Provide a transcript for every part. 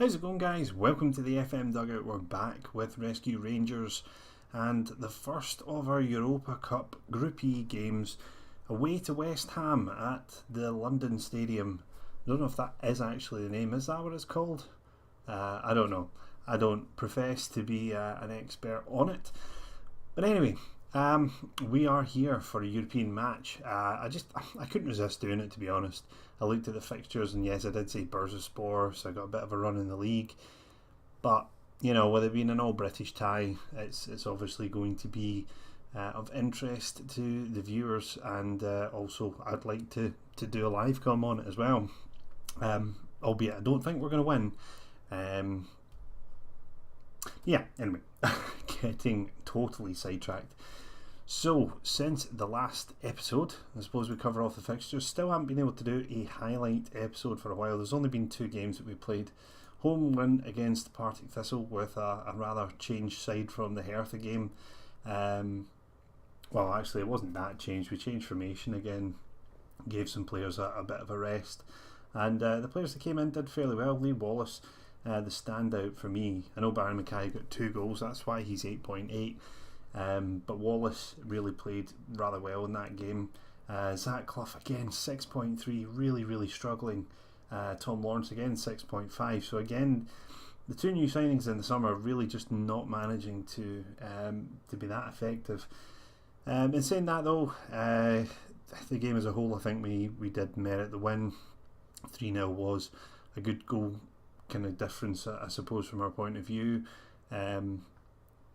How's it going, guys? Welcome to the FM Dugout. We're back with Rescue Rangers and the first of our Europa Cup Group E games away to West Ham at the London Stadium. I don't know if that is actually the name. Is that what it's called? I don't know. I don't profess to be an expert on it. But anyway, we are here for a European match. I couldn't resist doing it, to be honest. I looked at the fixtures and yes, I did say Bursaspor, so I got a bit of a run in the league. But, you know, with it being an all-British tie, it's obviously going to be of interest to the viewers, and also I'd like to do a live com on it as well. Albeit I don't think we're going to win. Anyway, getting totally sidetracked. So, since the last episode, I suppose we cover off the fixtures. Still haven't been able to do a highlight episode for a while. There's only been 2 games that we played. Home win against Partick Thistle with a rather changed side from the Hertha game. Well, actually, it wasn't that changed. We changed formation again, gave some players a bit of a rest. And the players that came in did fairly well. Lee Wallace, the standout for me. I know Barry Mackay got 2 goals, that's why he's 8.8. But Wallace really played rather well in that game. Zach Clough again 6.3, really struggling. Tom Lawrence again 6.5. So again, the 2 new signings in the summer really just not managing to be that effective. In saying that though, the game as a whole, I think we did merit the win. 3-0 was a good goal kind of difference, I suppose, from our point of view.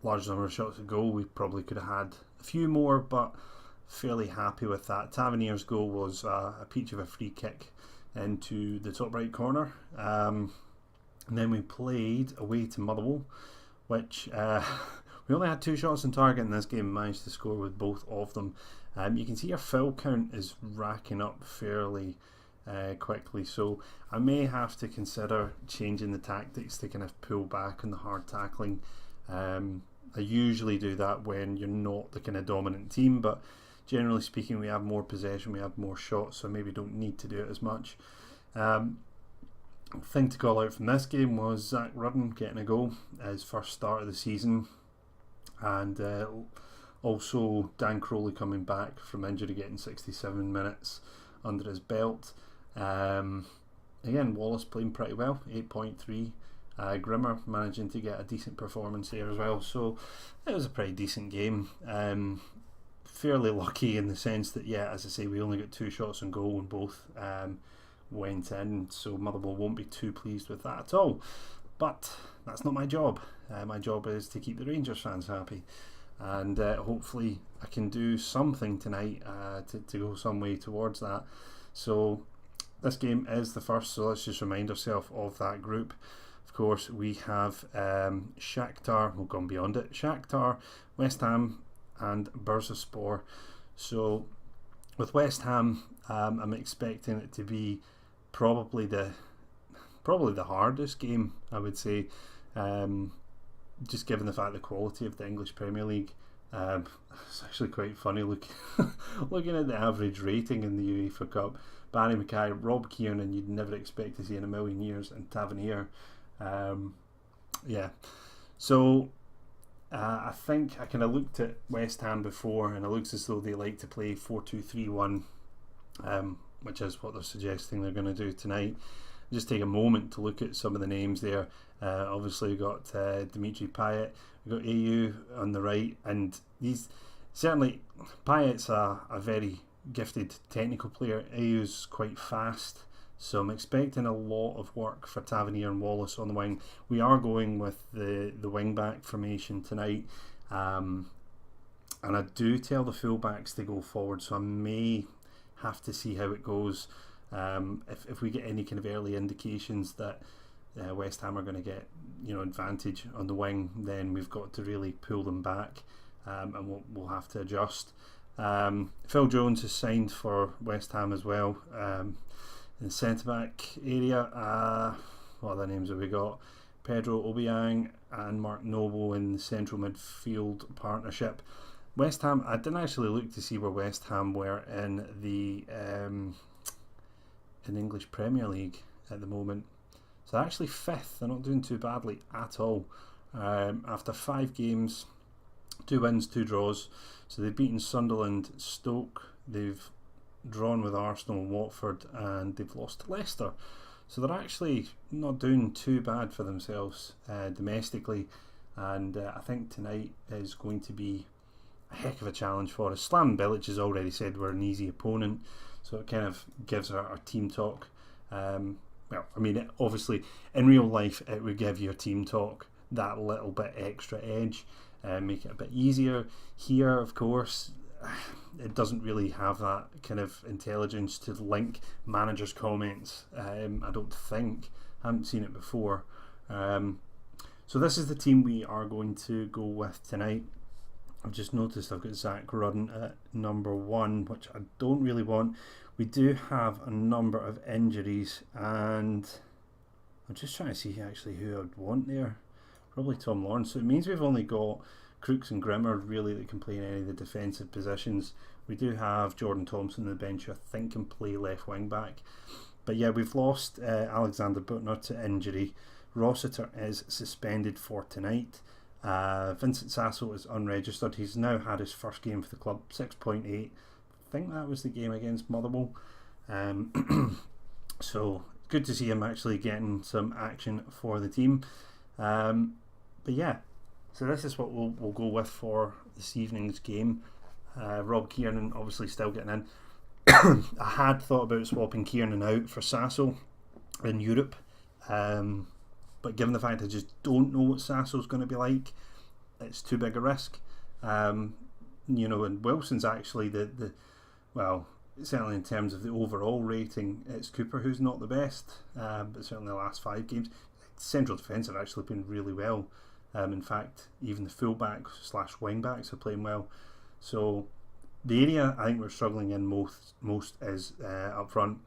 Large number of shots at goal. We probably could have had a few more, but fairly happy with that. Tavernier's goal was a peach of a free kick into the top right corner. And then we played away to Motherwell, which we only had 2 shots on target in this game, managed to score with both of them. You can see our foul count is racking up fairly quickly, so I may have to consider changing the tactics to kind of pull back on the hard tackling. I usually do that when you're not the kind of dominant team, but generally speaking we have more possession, we have more shots, so maybe don't need to do it as much. Thing to call out from this game was Zach Rudden getting a goal, his first start of the season, and also Dan Crowley coming back from injury, getting 67 minutes under his belt. Again, Wallace playing pretty well, 8.3. Grimmer managing to get a decent performance there as well, so it was a pretty decent game. Fairly lucky in the sense that, yeah, as I say, we only got 2 shots on goal and both went in, so Motherwell won't be too pleased with that at all. But that's not my job. My job is to keep the Rangers fans happy, and hopefully I can do something tonight to go some way towards that. So this game is the first, so let's just remind ourselves of that group. Of course, we have Shakhtar, we've gone beyond it, Shakhtar, West Ham and Bursaspor. So with West Ham, I'm expecting it to be probably the hardest game, I would say, just given the fact the quality of the English Premier League. It's actually quite funny looking at the average rating in the UEFA Cup. Barry Mackay, Rob Kiernan, you'd never expect to see in a million years, and Tavernier. So I think I kind of looked at West Ham before, and it looks as though they like to play 4-2-3-1, which is what they're suggesting they're going to do tonight. Just take a moment to look at some of the names there. Obviously we've got Dimitri Payet, we've got AU on the right, and these certainly, Payet's a very gifted technical player. AU's quite fast, so I'm expecting a lot of work for Tavernier and Wallace on the wing. We are going with the wing back formation tonight, and I do tell the full backs to go forward, so I may have to see how it goes. If we get any kind of early indications that West Ham are going to get advantage on the wing, then we've got to really pull them back, and we'll have to adjust. Phil Jones is signed for West Ham as well. In the centre back area, what other names have we got? Pedro Obiang and Mark Noble in the central midfield partnership. West Ham, I didn't actually look to see where West Ham were in the in English Premier League at the moment. So they're actually 5th. They're not doing too badly at all. After 5 games, 2 wins, 2 draws. So they've beaten Sunderland, Stoke, they've drawn with Arsenal and Watford, and they've lost to Leicester. So they're actually not doing too bad for themselves domestically, and I think tonight is going to be a heck of a challenge for us. Slaven Bilic has already said we're an easy opponent, so it kind of gives our team talk. Obviously in real life it would give your team talk that little bit extra edge, make it a bit easier. Here, of course, it doesn't really have that kind of intelligence to link managers' comments. I don't think. I haven't seen it before. So this is the team we are going to go with tonight. I've just noticed I've got Zach Rudden at number 1, which I don't really want. We do have a number of injuries, and I'm just trying to see actually who I'd want there. Probably Tom Lawrence. So it means we've only got Crooks and Grimmer really that can play in any of the defensive positions. We do have Jordan Thompson on the bench, who I think can play left wing back. But yeah, we've lost Alexander Butner to injury. Rossiter is suspended for tonight. Vincent Sasso is unregistered. He's now had his first game for the club, 6.8. I think that was the game against Motherwell. So good to see him actually getting some action for the team. But yeah, so this is what we'll go with for this evening's game. Rob Kiernan obviously still getting in. I had thought about swapping Kiernan out for Sasso in Europe, but given the fact I just don't know what Sasso's going to be like, it's too big a risk. And Wilson's actually well, certainly in terms of the overall rating, it's Cooper who's not the best, but certainly the last 5 games, central defence have actually been really well. In fact, even the fullbacks / wing backs are playing well. So the area I think we're struggling in most is up front.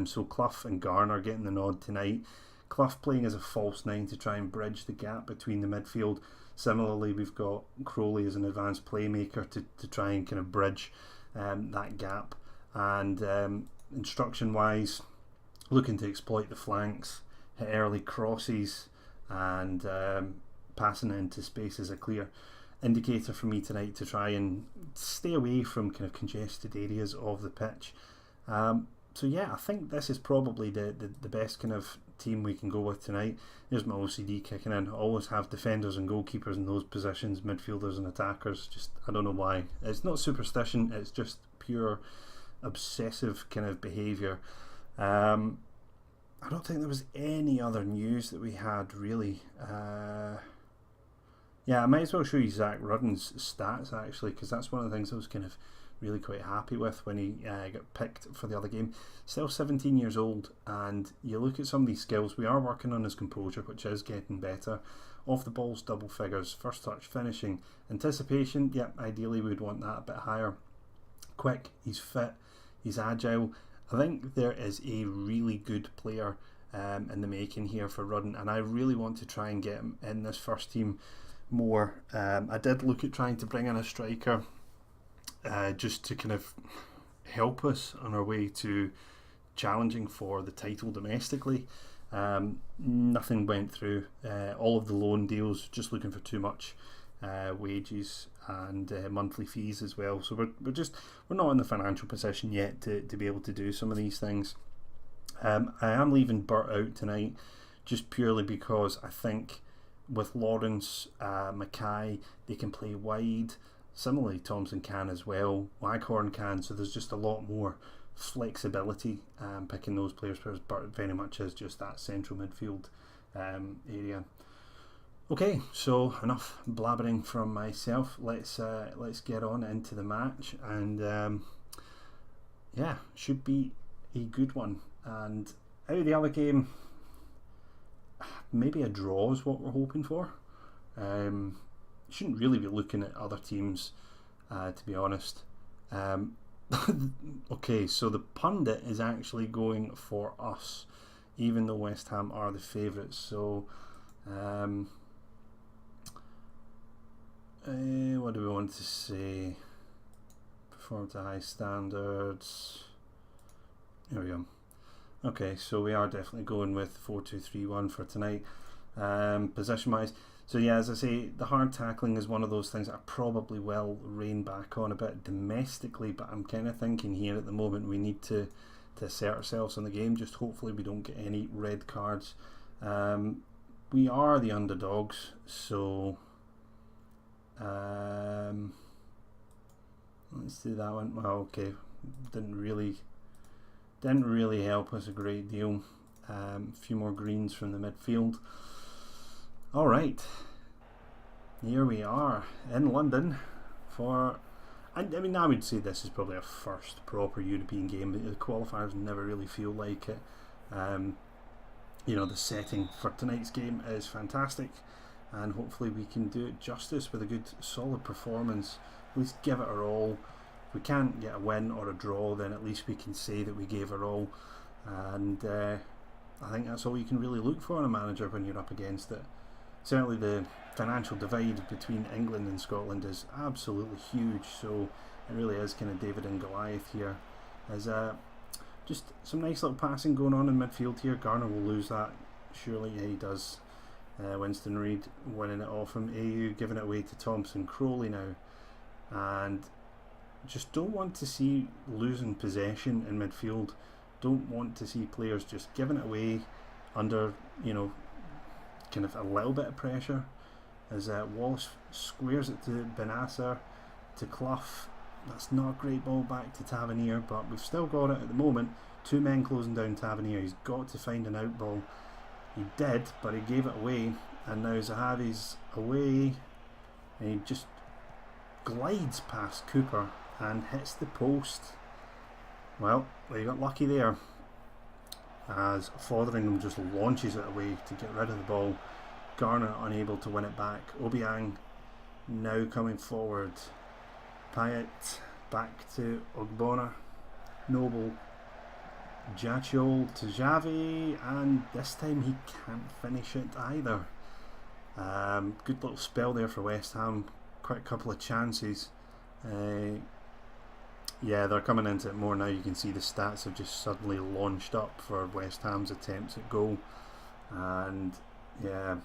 So Clough and Garner getting the nod tonight. Clough playing as a false 9 to try and bridge the gap between the midfield. Similarly, we've got Crowley as an advanced playmaker to try and kind of bridge that gap. And instruction wise, looking to exploit the flanks, hit early crosses, and passing it into space is a clear indicator for me tonight to try and stay away from kind of congested areas of the pitch. So yeah, I think this is probably the best kind of team we can go with tonight. There's my OCD kicking in. I always have defenders and goalkeepers in those positions, midfielders and attackers. Just, I don't know why. It's not superstition, it's just pure obsessive kind of behaviour. I don't think there was any other news that we had really. Yeah, I might as well show you Zach Rudden's stats actually, because that's one of the things I was kind of really quite happy with when he got picked for the other game. Still 17 years old, and you look at some of these skills. We are working on his composure, which is getting better. Off the ball's double figures, first touch, finishing, anticipation, yeah, ideally we'd want that a bit higher. Quick, he's fit, he's agile. I think there is a really good player in the making here for Rudden, and I really want to try and get him in this first team more. I did look at trying to bring in a striker just to kind of help us on our way to challenging for the title domestically. Nothing went through. All of the loan deals, just looking for too much wages and monthly fees as well. So we're not in the financial position yet to be able to do some of these things. I am leaving Burt out tonight just purely because I think with Lawrence, Mackay, they can play wide. Similarly, Thompson can as well. Waghorn can, so there's just a lot more flexibility picking those players, whereas Burt very much is just that central midfield area. Okay, so enough blabbering from myself. Let's get on into the match, and yeah, should be a good one. And out of the other game, maybe a draw is what we're hoping for. Shouldn't really be looking at other teams, to be honest. Okay, so the pundit is actually going for us, even though West Ham are the favourites. So, what do we want to say? Perform to high standards. There we go. Okay, so we are definitely going with 4-2-3-1 for tonight. Position wise, so yeah, as I say, the hard tackling is one of those things that I probably will rein back on a bit domestically, but I'm kind of thinking here at the moment we need to assert ourselves in the game. Just hopefully we don't get any red cards. We are the underdogs, so let's do that one. Well, okay, didn't really help us a great deal. A few more greens from the midfield. All right, here we are in London for. I mean, I would say this is probably our first proper European game. The qualifiers never really feel like it. You know, the setting for tonight's game is fantastic, and hopefully we can do it justice with a good, solid performance. Let's give it our all. If we can't get a win or a draw, then at least we can say that we gave our all, and I think that's all you can really look for in a manager when you're up against it. Certainly the financial divide between England and Scotland is absolutely huge, so it really is kind of David and Goliath here. There's just some nice little passing going on in midfield here. Garner will lose that, surely. Yeah, he does. Winston Reid winning it off him. AU giving it away to Thompson. Crowley now, and just don't want to see losing possession in midfield. Don't want to see players just giving it away under, you know, kind of a little bit of pressure. As Wallace squares it to Benasser, to Clough. That's not a great ball back to Tavernier, but we've still got it at the moment. Two men closing down Tavernier. He's got to find an out ball. He did, but he gave it away, and now Zahavi's away, and he just glides past Cooper and hits the post. Well, we got lucky there, as Fotheringham just launches it away to get rid of the ball. Garner unable to win it back. Obiang now coming forward. Payet back to Ogbonna. Noble. Jachol to Xavi, and this time he can't finish it either. Good little spell there for West Ham. Quite a couple of chances. Yeah, they're coming into it more now. You can see the stats have just suddenly launched up for West Ham's attempts at goal, and yeah,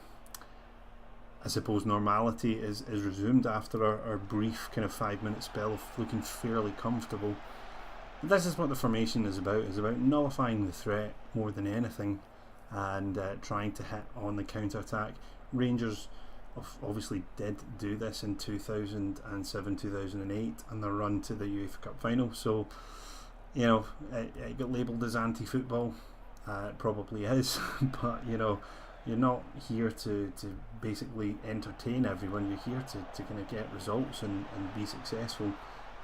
I suppose normality is resumed after our brief kind of 5-minute spell of looking fairly comfortable. This is what the formation is about. It's about nullifying the threat more than anything, and trying to hit on the counter-attack. Rangers obviously did do this in 2007-2008 and their run to the UEFA Cup final, so you know it got labelled as anti-football. It probably is, but you know, you're not here to basically entertain everyone. You're here to kind of get results and be successful,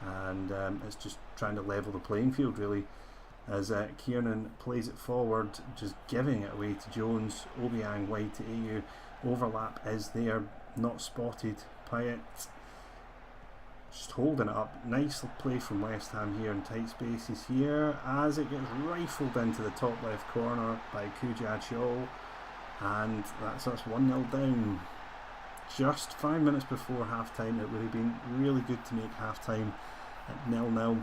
and it's just trying to level the playing field really, as Kiernan plays it forward, just giving it away to Jones. Obiang wide to AU. Overlap is there, not spotted. Payet just holding it up. Nice play from West Ham here in tight spaces here, as it gets rifled into the top left corner by Kujachol, and that's us 1-0 down. Just 5 minutes before half time. It would have been really good to make half time at 0-0,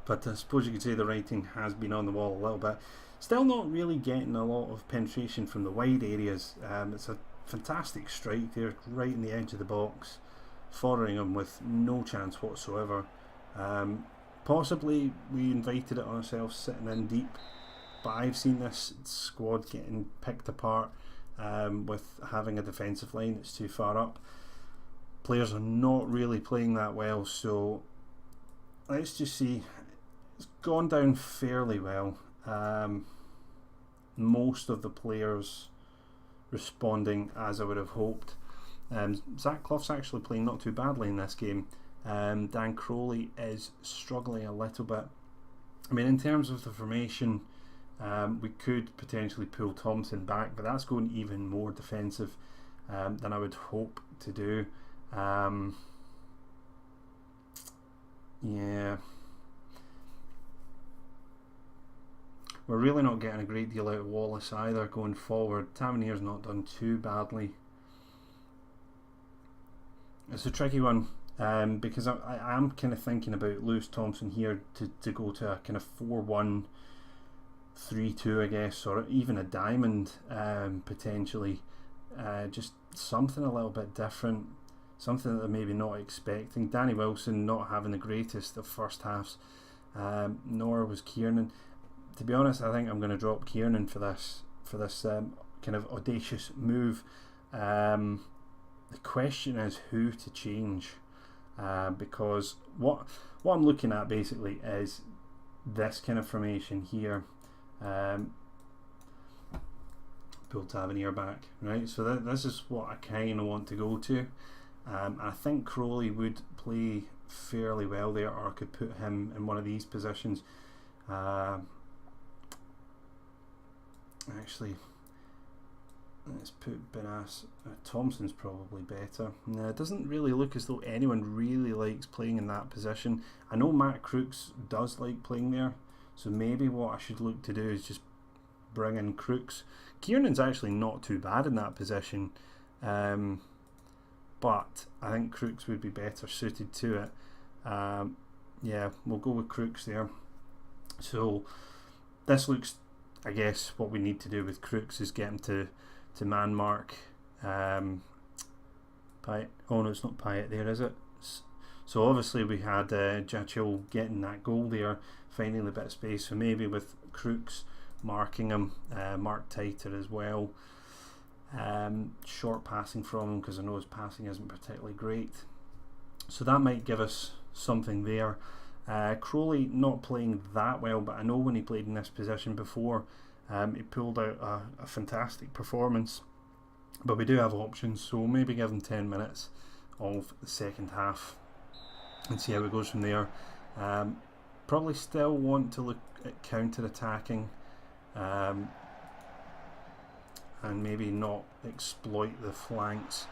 but I suppose you could say the writing has been on the wall a little bit. Still not really getting a lot of penetration from the wide areas. It's a fantastic strike there, right in the edge of the box. Fotheringham with no chance whatsoever. Possibly we invited it on ourselves sitting in deep, but I've seen this squad getting picked apart with having a defensive line that's too far up. Players are not really playing that well, so let's just see. It's gone down fairly well. Most of the players responding as I would have hoped. Zach Clough's actually playing not too badly in this game. Dan Crowley is struggling a little bit. I mean, in terms of the formation, we could potentially pull Thompson back, but that's going even more defensive than I would hope to do. Yeah, we're really not getting a great deal out of Wallace either going forward. Tavernier's not done too badly. It's a tricky one, because I am kind of thinking about Lewis Thompson here to go to a kind of 4-1 3-2, I guess, or even a diamond potentially. Just something a little bit different, something that they're maybe not expecting. Danny Wilson not having the greatest of first halves, nor was Kiernan. To be honest, I think I'm going to drop Kiernan for this kind of audacious move. The question is who to change, because what I'm looking at basically is this kind of formation here. Pull Tavernier back, right? So this is what I kind of want to go to. I think Crowley would play fairly well there, or I could put him in one of these positions. Actually, let's put Benas. Thompson's probably better. No, it doesn't really look as though anyone really likes playing in that position. I know Matt Crooks does like playing there, so maybe what I should look to do is just bring in Crooks. Kiernan's actually not too bad in that position, but I think Crooks would be better suited to it. Yeah, we'll go with Crooks there. So this looks, I guess what we need to do with Crooks is get him to man mark Payet. Oh no, it's not Payet there, is it? So obviously we had Jachil getting that goal there, finding the bit of space. So maybe with Crooks marking him, mark tighter as well. Short passing from him, because I know his passing isn't particularly great. So that might give us something there. Crowley not playing that well, but I know when he played in this position before, he pulled out a fantastic performance. But we do have options, so we'll maybe give him 10 minutes of the second half and see how it goes from there. Probably still want to look at counter-attacking, and maybe not exploit the flanks.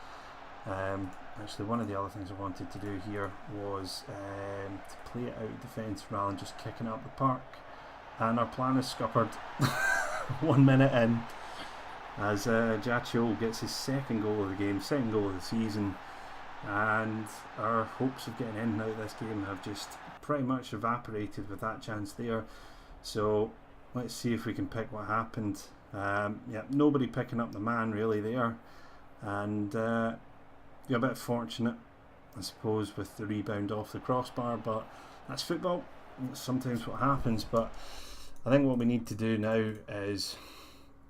Actually, one of the other things I wanted to do here was to play it out defence rather than just kicking it up the park. And our plan is scuppered 1 minute in, as Jachil gets his second goal of the game, second goal of the season, and our hopes of getting in and out of this game have just pretty much evaporated with that chance there. So let's see if we can pick what happened. Yeah, nobody picking up the man really there, and you're a bit fortunate, I suppose, with the rebound off the crossbar, but that's football. That's sometimes what happens. But I think what we need to do now is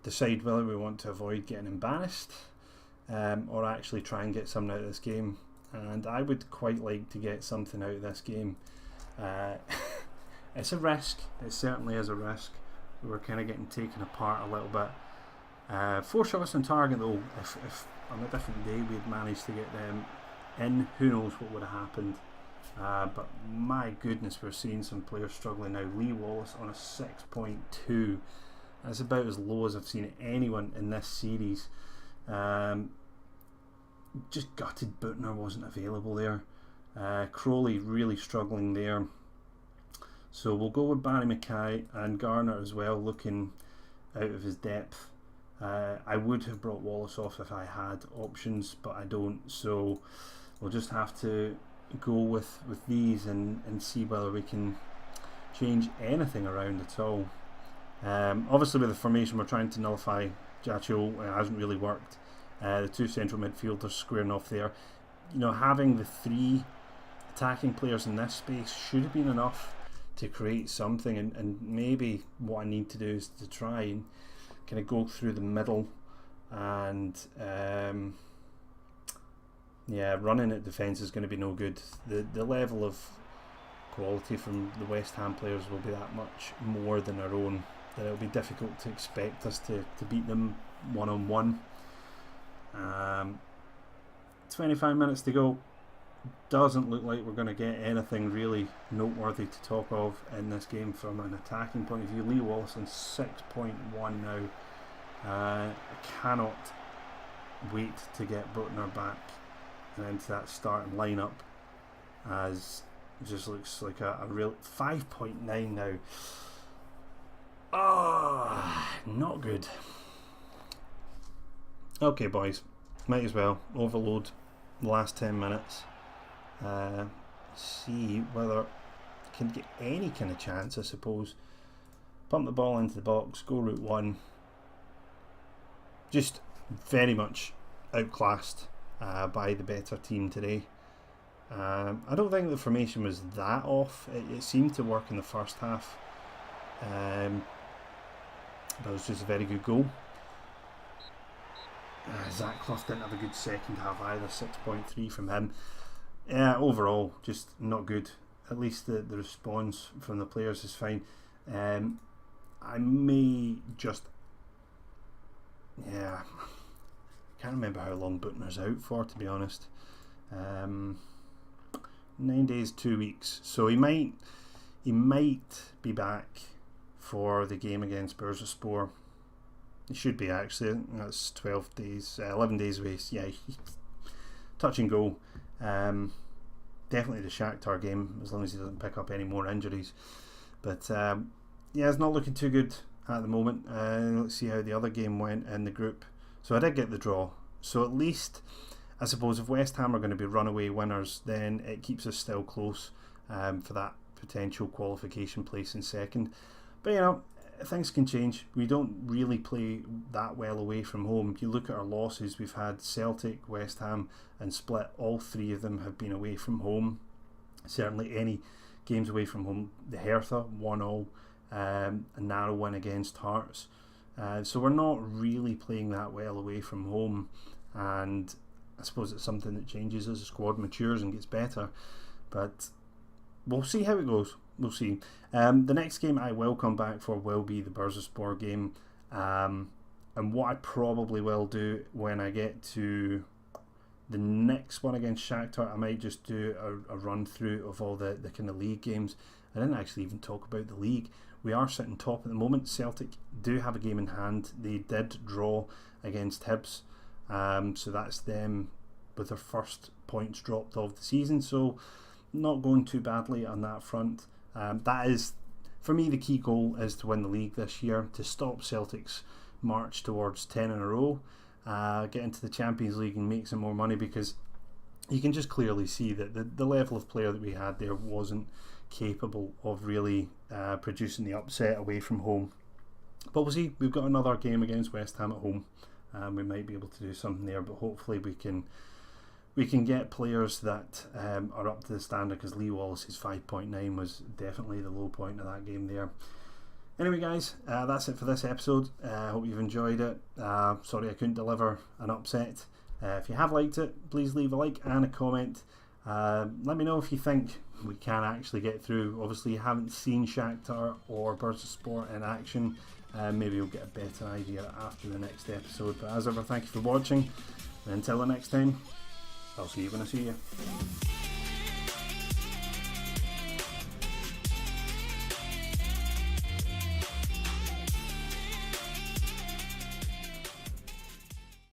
decide whether we want to avoid getting embarrassed, or actually try and get something out of this game. And I would quite like to get something out of this game. It's a risk. It certainly is a risk. We're kind of getting taken apart a little bit. 4 shots on target though. If on a different day we had managed to get them in, who knows what would have happened. But my goodness, we're seeing some players struggling now. Lee Wallace on a 6.2. That's about as low as I've seen anyone in this series. Just gutted Butner wasn't available there. Crowley really struggling there. So we'll go with Barry Mackay and Garner as well, looking out of his depth. I would have brought Wallace off if I had options, but I don't. So we'll just have to go with these and see whether we can change anything around at all. Obviously with the formation we're trying to nullify Jachil. It hasn't really worked. The 2 central midfielders squaring off there. You know, having the 3 attacking players in this space should have been enough to create something, and maybe what I need to do is to try and kind of go through the middle and yeah, running at defence is going to be no good. The level of quality from the West Ham players will be that much more than our own that it'll be difficult to expect us to beat them one-on-one. 25 minutes to go. Doesn't look like we're going to get anything really noteworthy to talk of in this game from an attacking point of view. Lee Wallace on 6.1 now. I cannot wait to get Butner back and into that starting lineup, as it just looks like a real 5.9 now. Not good. Okay boys, might as well overload the last 10 minutes. See whether I can get any kind of chance, I suppose. pump the ball into the box, go route one. Just very much outclassed by the better team today. I don't think the formation was that off. It seemed to work in the first half. But it was just a very good goal. Zach Clough didn't have a good second half either, 6.3 from him. Overall, just not good. At least the response from the players is fine. I may just... I can't remember how long Butner's out for, to be honest. 9 days, 2 weeks. So he might be back for the game against Bursaspor. He should be, actually. That's 12 days, 11 days away. Yeah, touch and go. Definitely the Shakhtar game, as long as he doesn't pick up any more injuries. But it's not looking too good at the moment. Let's see how the other game went in the group. So I did get the draw. So at least, I suppose, if West Ham are going to be runaway winners, then it keeps us still close for that potential qualification place in second. But things can change. We don't really play that well away from home. If you look at our losses, we've had Celtic, West Ham and Split. All three of them have been away from home. Certainly any games away from home. The Hertha 1-0, a narrow win against Hearts. So we're not really playing that well away from home, and I suppose it's something that changes as the squad matures and gets better. But we'll see how it goes. We'll see. The next game I will come back for will be the Bursaspor game. And what I probably will do when I get to the next one against Shakhtar, I might just do a run through of all the kind of league games. I didn't actually even talk about the league. We are sitting top at the moment. Celtic do have a game in hand. They did draw against Hibs. So that's them with their first points dropped of the season. So not going too badly on that front. That is, for me, the key goal is to win the league this year, to stop Celtic's march towards 10 in a row, get into the Champions League and make some more money, because you can just clearly see that the level of player that we had there wasn't capable of really producing the upset away from home. But we'll see. We've got another game against West Ham at home. We might be able to do something there, but hopefully we can get players that are up to the standard, because Lee Wallace's 5.9 was definitely the low point of that game there. Anyway guys, that's it for this episode. I hope you've enjoyed it. Sorry I couldn't deliver an upset. If you have liked it, please leave a like and a comment. Let me know if you think we can actually get through. Obviously you haven't seen Shakhtar or Bursaspor in action. Maybe you'll get a better idea after the next episode. But as ever, thank you for watching. And until the next time, I'll see you when I see you.